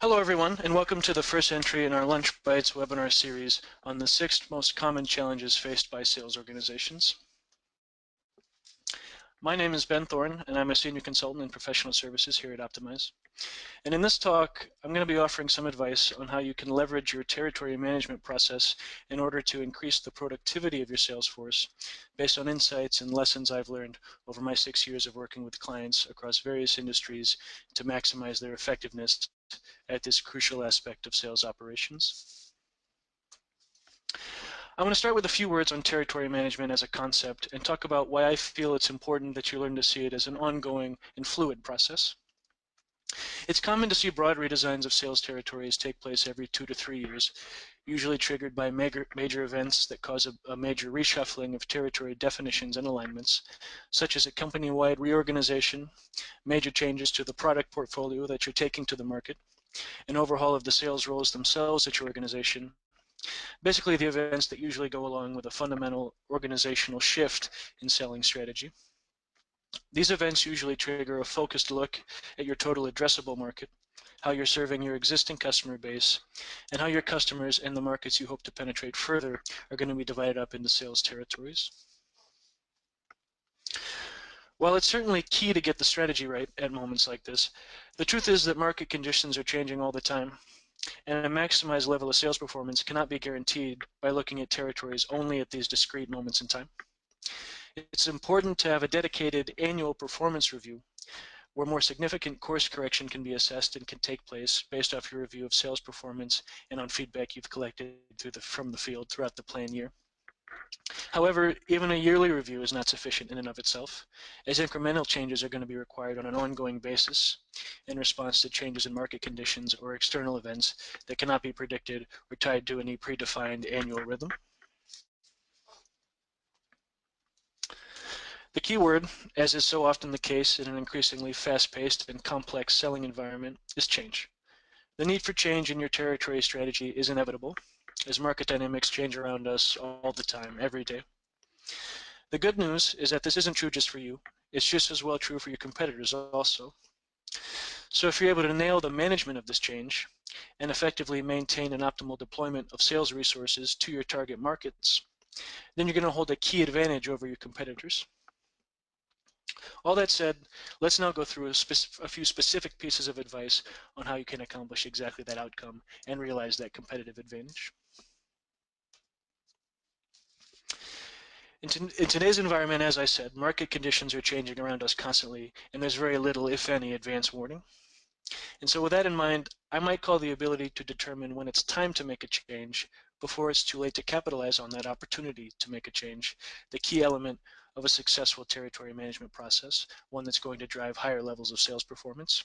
Hello everyone, and welcome to the first entry in our Lunch Bites webinar series on the 6 most common challenges faced by sales organizations. My name is Ben Thorne, and I'm a Senior Consultant in Professional Services here at Optymyze. And in this talk, I'm going to be offering some advice on how you can leverage your territory management process in order to increase the productivity of your sales force based on insights and lessons I've learned over my 6 years of working with clients across various industries to maximize their effectiveness at this crucial aspect of sales operations. I want to start with a few words on territory management as a concept and talk about why I feel it's important that you learn to see it as an ongoing and fluid process. It's common to see broad redesigns of sales territories take place every 2 to 3 years, usually triggered by major events that cause a major reshuffling of territory definitions and alignments, such as a company-wide reorganization, major changes to the product portfolio that you're taking to the market, an overhaul of the sales roles themselves at your organization. Basically, the events that usually go along with a fundamental organizational shift in selling strategy. These events usually trigger a focused look at your total addressable market, how you're serving your existing customer base, and how your customers and the markets you hope to penetrate further are going to be divided up into sales territories. While it's certainly key to get the strategy right at moments like this, the truth is that market conditions are changing all the time, and a maximized level of sales performance cannot be guaranteed by looking at territories only at these discrete moments in time. It's important to have a dedicated annual performance review where more significant course correction can be assessed and can take place based off your review of sales performance and on feedback you've collected from the field throughout the plan year. However, even a yearly review is not sufficient in and of itself, as incremental changes are going to be required on an ongoing basis in response to changes in market conditions or external events that cannot be predicted or tied to any predefined annual rhythm. The key word, as is so often the case in an increasingly fast-paced and complex selling environment, is change. The need for change in your territory strategy is inevitable, as market dynamics change around us all the time, every day. The good news is that this isn't true just for you. It's just as well true for your competitors also. So if you're able to nail the management of this change and effectively maintain an optimal deployment of sales resources to your target markets, then you're going to hold a key advantage over your competitors. All that said, let's now go through a few specific pieces of advice on how you can accomplish exactly that outcome and realize that competitive advantage. In today's environment, as I said, market conditions are changing around us constantly, and there's very little, if any, advance warning. And so with that in mind, I might call the ability to determine when it's time to make a change before it's too late to capitalize on that opportunity to make a change the key element of a successful territory management process, one that's going to drive higher levels of sales performance.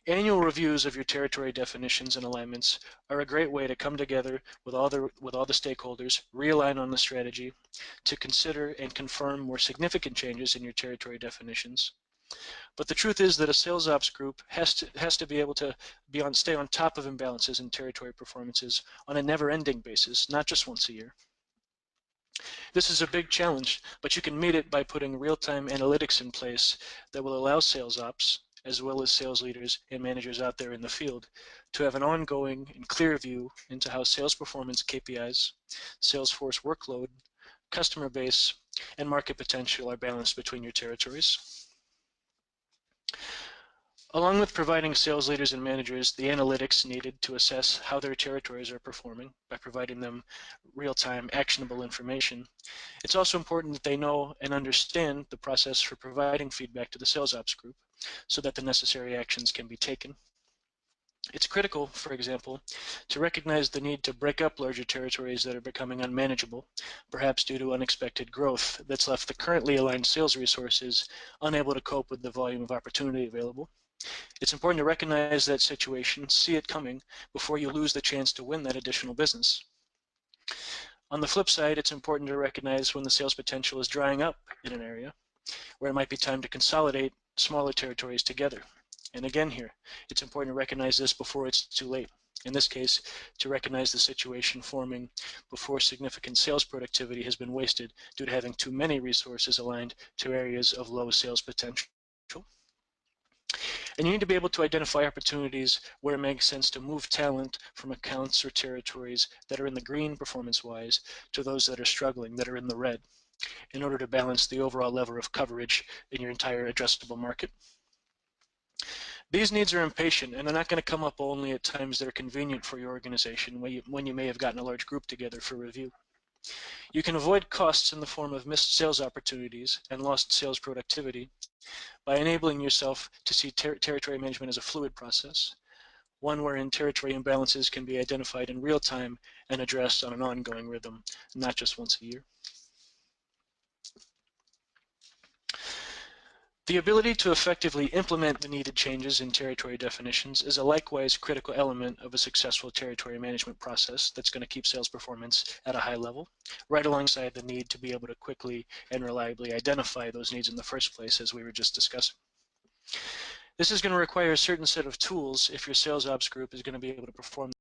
Annual reviews of your territory definitions and alignments are a great way to come together with all the stakeholders, realign on the strategy, to consider and confirm more significant changes in your territory definitions. But the truth is that a sales ops group has to be able to stay on top of imbalances in territory performances on a never-ending basis, not just once a year. This is a big challenge, but you can meet it by putting real-time analytics in place that will allow sales ops, as well as sales leaders and managers out there in the field, to have an ongoing and clear view into how sales performance KPIs, sales force workload, customer base, and market potential are balanced between your territories. Along with providing sales leaders and managers the analytics needed to assess how their territories are performing by providing them real-time actionable information, it's also important that they know and understand the process for providing feedback to the sales ops group so that the necessary actions can be taken. It's critical, for example, to recognize the need to break up larger territories that are becoming unmanageable, perhaps due to unexpected growth that's left the currently aligned sales resources unable to cope with the volume of opportunity available. It's important to recognize that situation, see it coming, before you lose the chance to win that additional business. On the flip side, it's important to recognize when the sales potential is drying up in an area, where it might be time to consolidate smaller territories together. And again here, it's important to recognize this before it's too late. In this case, to recognize the situation forming before significant sales productivity has been wasted due to having too many resources aligned to areas of low sales potential. And you need to be able to identify opportunities where it makes sense to move talent from accounts or territories that are in the green performance-wise to those that are struggling, that are in the red, in order to balance the overall level of coverage in your entire addressable market. These needs are impatient, and they're not going to come up only at times that are convenient for your organization when you may have gotten a large group together for review. You can avoid costs in the form of missed sales opportunities and lost sales productivity by enabling yourself to see territory management as a fluid process, one wherein territory imbalances can be identified in real time and addressed on an ongoing rhythm, not just once a year. The ability to effectively implement the needed changes in territory definitions is a likewise critical element of a successful territory management process that's going to keep sales performance at a high level, right alongside the need to be able to quickly and reliably identify those needs in the first place, as we were just discussing. This is going to require a certain set of tools if your sales ops group is going to be able to perform